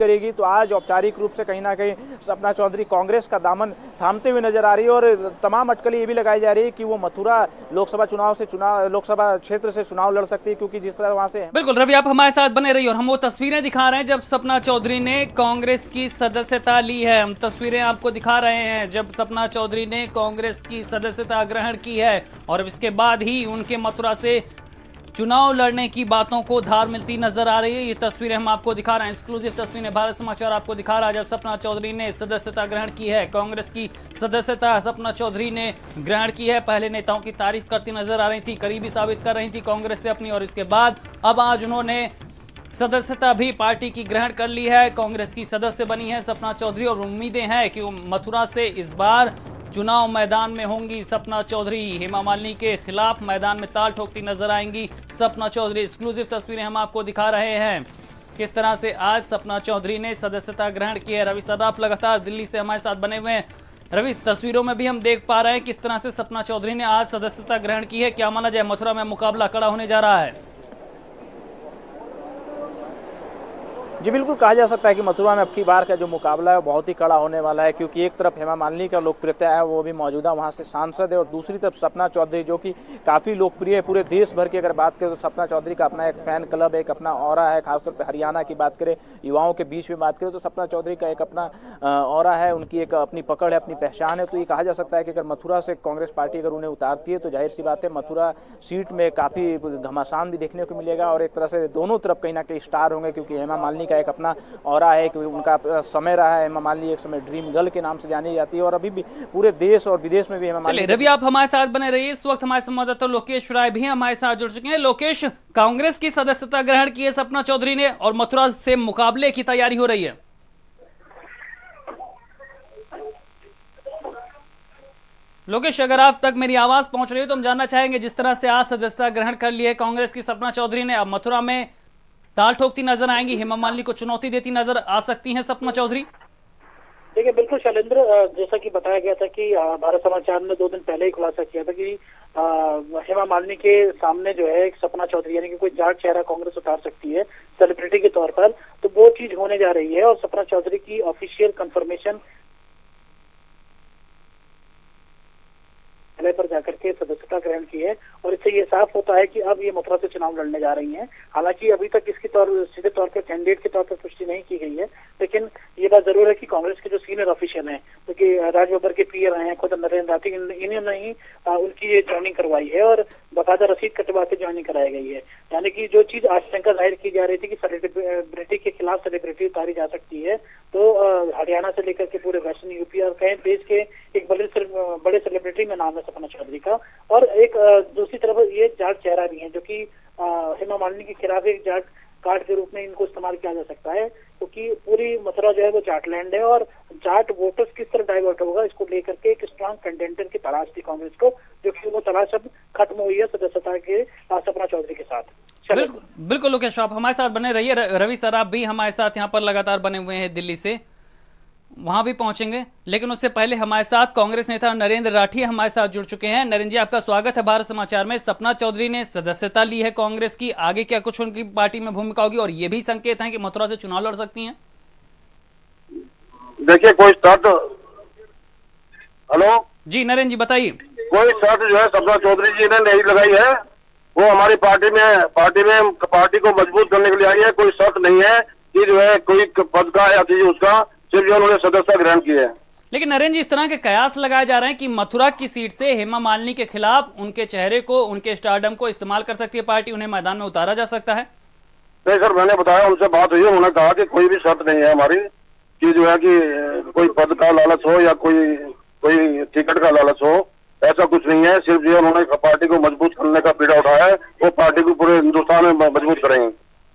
करेगी। तो आज औपचारिक रूप से कहीं ना कहीं सपना चौधरी कांग्रेस का दामन थामते हुए नजर आ रही है और तमाम अटकलें ये भी लगाई जा रही है कि वो मथुरा लोकसभा क्षेत्र से चुनाव लड़ सकती है, क्योंकि जिस तरह वहां से बिल्कुल रवि, आप हमारे साथ बने रहिए और हम वो तस्वीरें दिखा रहे हैं जब सपना चौधरी ने कांग्रेस की सदस्यता ली है। हम तस्वीरें आपको दिखा रहे हैं जब सपना चौधरी ने कांग्रेस की सदस्यता ग्रहण की है और इसके बाद ही उनके मथुरा से चुनाव लड़ने की बातों को धार मिलती नजर आ रही है। ये तस्वीरें हम आपको दिखा रहे हैं, एक्सक्लूसिव तस्वीरें भारत समाचार आपको दिखा रहा है जब सपना चौधरी ने सदस्यता ग्रहण की है। कांग्रेस की सदस्यता सपना चौधरी ने ग्रहण की है। पहले नेताओं की तारीफ करती नजर आ रही थी, करीबी साबित कर रही थी कांग्रेस से अपनी, और इसके बाद अब आज उन्होंने सदस्यता भी पार्टी की ग्रहण कर ली है। कांग्रेस की सदस्य बनी है सपना चौधरी और उम्मीदें हैं कि वो मथुरा से इस बार चुनाव मैदान में होंगी। सपना चौधरी हेमा मालिनी के खिलाफ मैदान में ताल ठोकती नजर आएंगी सपना चौधरी। एक्सक्लूसिव तस्वीरें हम आपको दिखा रहे हैं किस तरह से आज सपना चौधरी ने सदस्यता ग्रहण की है। रवि सराफ लगातार दिल्ली से हमारे साथ बने हुए हैं। रवि, तस्वीरों में भी हम देख पा रहे हैं किस तरह से सपना चौधरी ने आज सदस्यता ग्रहण की है। क्या माना जाए, मथुरा में मुकाबला कड़ा होने जा रहा है? जी बिल्कुल, कहा जा सकता है कि मथुरा में अब की बार का जो मुकाबला है बहुत ही कड़ा होने वाला है, क्योंकि एक तरफ हेमा मालिनी का लोकप्रियता है, वो भी मौजूदा वहां से सांसद है, और दूसरी तरफ सपना चौधरी जो कि काफ़ी लोकप्रिय है पूरे देश भर की। अगर बात करें तो सपना चौधरी का अपना एक फैन क्लब, एक अपना ऑरा है, खासतौर पर हरियाणा की बात करें, युवाओं के बीच में बात करें तो सपना चौधरी का एक अपना ऑरा है, उनकी एक अपनी पकड़ है, अपनी पहचान है। तो ये कहा जा सकता है कि अगर मथुरा से कांग्रेस पार्टी अगर उन्हें उतारती है तो जाहिर सी बात है मथुरा सीट में काफ़ी घमासान भी देखने को मिलेगा, और एक तरह से दोनों तरफ कहीं ना कहीं स्टार होंगे, क्योंकि हेमा मालिनी का एक अपना और है कि उनका समय रहा है। हेमा मालिनी एक समय ड्रीम गर्ल के नाम से जानी जाती है और अभी भी पूरे देश और विदेश में भी हेमा मालिनी। रवि, आप हमारे साथ बने रहिए। इस वक्त हमारे संवाददाता लोकेश राय भी हमारे साथ जुड़ चुके हैं। लोकेश, कांग्रेस की सदस्यता ग्रहण की है सपना चौधरी ने और मथुरा से मुकाबले की तैयारी हो रही है। लोकेश, अगर आप तक मेरी आवाज पहुंच रही है तो हम जानना चाहेंगे, जिस तरह से आज सदस्यता ग्रहण कर ली है कांग्रेस की सपना चौधरी ने, अब मथुरा में ताल ठोकती नजर आएंगी, हेमा मालिनी को चुनौती देती नजर आ सकती हैं सपना चौधरी? देखिए, बिल्कुल शैलेंद्र, जैसा कि बताया गया था कि भारत समाचार ने 2 दिन पहले ही खुलासा किया था कि हेमा मालिनी के सामने जो है एक सपना चौधरी यानी कि कोई जाट चेहरा कांग्रेस उतार सकती है सेलिब्रिटी के तौर पर, तो वो चीज होने जा रही है और सपना चौधरी की ऑफिशियल कंफर्मेशन पर जाकर के सदस्यता ग्रहण की है और इससे ये साफ होता है कि अब ये मथुरा से चुनाव लड़ने जा रही हैं। हालांकि अभी तक इसकी सीधे तौर पर कैंडिडेट के तौर पर पुष्टि नहीं की गई है, लेकिन ये बात जरूर है कि कांग्रेस के जो सीनियर ऑफिशियल हैं, क्योंकि राज बब्बर के पीए रहे हैं खुद नरेंद्र राठी, इन्होंने ही उनकी ये ज्वाइनिंग करवाई है और बाकायदा रसीद कटवा के ज्वाइनिंग कराई गई है। यानी कि जो चीज आशंका जाहिर की जा रही थी कि सेलिब्रिटी के खिलाफ सेलिब्रिटी उतारी जा सकती है, तो हरियाणा से लेकर के पूरे वेस्टर्न यूपी और कई देश के एक बड़े सेलिब्रिटी में नाम है सपना चौधरी का। और एक दूसरी तरफ ये जाट चेहरा भी है जो कि हेमा मालिनी के खिलाफ एक जाट कार्ड के रूप में इनको इस्तेमाल किया जा सकता है, क्योंकि पूरी मथुरा जो है वो जाटलैंड है और जाट वोटर्स किस तरह डाइवर्ट होगा इसको लेकर के एक स्ट्रॉन्ग कंटेंडर की तलाश थी कांग्रेस को, जो कि वो तलाश अब खत्म हुई है सदस्यता के सपना चौधरी के साथ। बिल्कुल लोकेश, आप हमारे साथ बने रहिए। रवि सराफ भी हमारे साथ यहाँ पर लगातार बने हुए हैं दिल्ली से, वहां भी पहुंचेंगे, लेकिन उससे पहले हमारे साथ कांग्रेस नेता नरेंद्र राठी हमारे साथ जुड़ चुके हैं। नरेंद्र जी, आपका स्वागत है भारत समाचार में। सपना चौधरी ने सदस्यता ली है कांग्रेस की, आगे क्या कुछ उनकी पार्टी में भूमिका होगी और ये भी संकेत है कि मथुरा से चुनाव लड़ सकती हैं? देखिए, कोई शर्त, हेलो जी नरेंद्र जी बताइए। कोई शर्त जो है सपना चौधरी जी ने नहीं लगाई है, वो हमारी पार्टी को मजबूत करने के लिए आई है। कोई शर्त नहीं है कि जो है कोई पद का या किसी उसका, सिर्फ जो उन्होंने सदस्यता ग्रहण की है। लेकिन नरेंद्र जी, इस तरह के कयास लगाए जा रहे हैं कि मथुरा की सीट से हेमा मालिनी के खिलाफ उनके चेहरे को, उनके स्टारडम को इस्तेमाल कर सकती है पार्टी, उन्हें मैदान में उतारा जा सकता है। नहीं सर, मैंने बताया, उनसे बात हुई, उन्होंने कहा कि कोई भी शर्त नहीं है हमारी कि जो है कि कोई पद का लालच हो या कोई टिकट का लालच हो, ऐसा कुछ नहीं है। सिर्फ जो उन्होंने पार्टी को मजबूत करने का बीड़ा उठाया है, वो पार्टी को पूरे हिंदुस्तान में मजबूत करेंगे।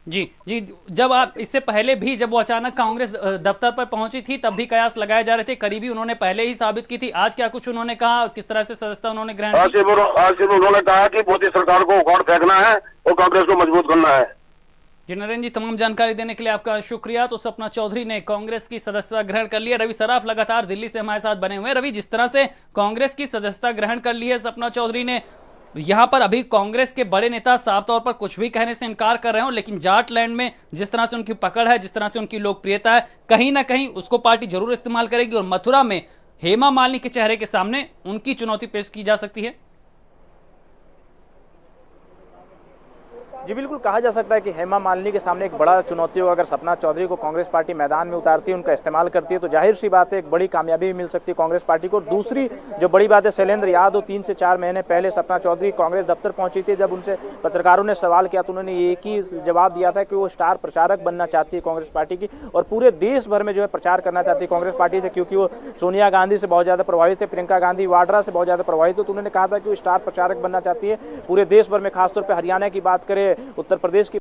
जी जी, जब आप इससे पहले भी जब वो अचानक कांग्रेस दफ्तर पर पहुंची थी तब भी कयास लगाए जा रहे थे, करीबी उन्होंने पहले ही साबित की थी। आज क्या कुछ उन्होंने कहा और किस तरह से सदस्यता उन्होंने ग्रहण की? आज सिर्फ उन्होंने कहा कि मोदी सरकार को उखाड़ फेंकना है और कांग्रेस को मजबूत करना है। जी नरेंद्र जी, तमाम जानकारी देने के लिए आपका शुक्रिया। तो सपना चौधरी ने कांग्रेस की सदस्यता ग्रहण कर लिया। रवि सराफ लगातार दिल्ली से हमारे साथ बने हुए हैं। रवि, जिस तरह से कांग्रेस की सदस्यता ग्रहण कर ली है सपना चौधरी ने, यहाँ पर अभी कांग्रेस के बड़े नेता साफ तौर पर कुछ भी कहने से इनकार कर रहे हो, लेकिन जाट लैंड में जिस तरह से उनकी पकड़ है, जिस तरह से उनकी लोकप्रियता है, कहीं ना कहीं उसको पार्टी जरूर इस्तेमाल करेगी और मथुरा में हेमा मालिनी के चेहरे के सामने उनकी चुनौती पेश की जा सकती है। जी बिल्कुल, कहा जा सकता है कि हेमा मालिनी के सामने एक बड़ा चुनौती होगा। अगर सपना चौधरी को कांग्रेस पार्टी मैदान में उतारती है, उनका इस्तेमाल करती है, तो जाहिर सी बात है एक बड़ी कामयाबी भी मिल सकती है कांग्रेस पार्टी को। दूसरी जो बड़ी बात है, शैलेंद्र यादव 3 से 4 महीने पहले सपना चौधरी कांग्रेस दफ्तर पहुंची थी। जब उनसे पत्रकारों ने सवाल किया तो उन्होंने एक ही जवाब दिया था कि वो स्टार प्रचारक बनना चाहती है कांग्रेस पार्टी की और पूरे देश भर में जो है प्रचार करना चाहती है कांग्रेस पार्टी से, क्योंकि वो सोनिया गांधी से बहुत ज़्यादा प्रभावित है, प्रियंका गांधी वाड्रा से बहुत ज़्यादा प्रभावित है। तो उन्होंने कहा था कि वो स्टार प्रचारक बनना चाहती है पूरे देश भर में, खासतौर पर हरियाणा की बात करें, उत्तर प्रदेश की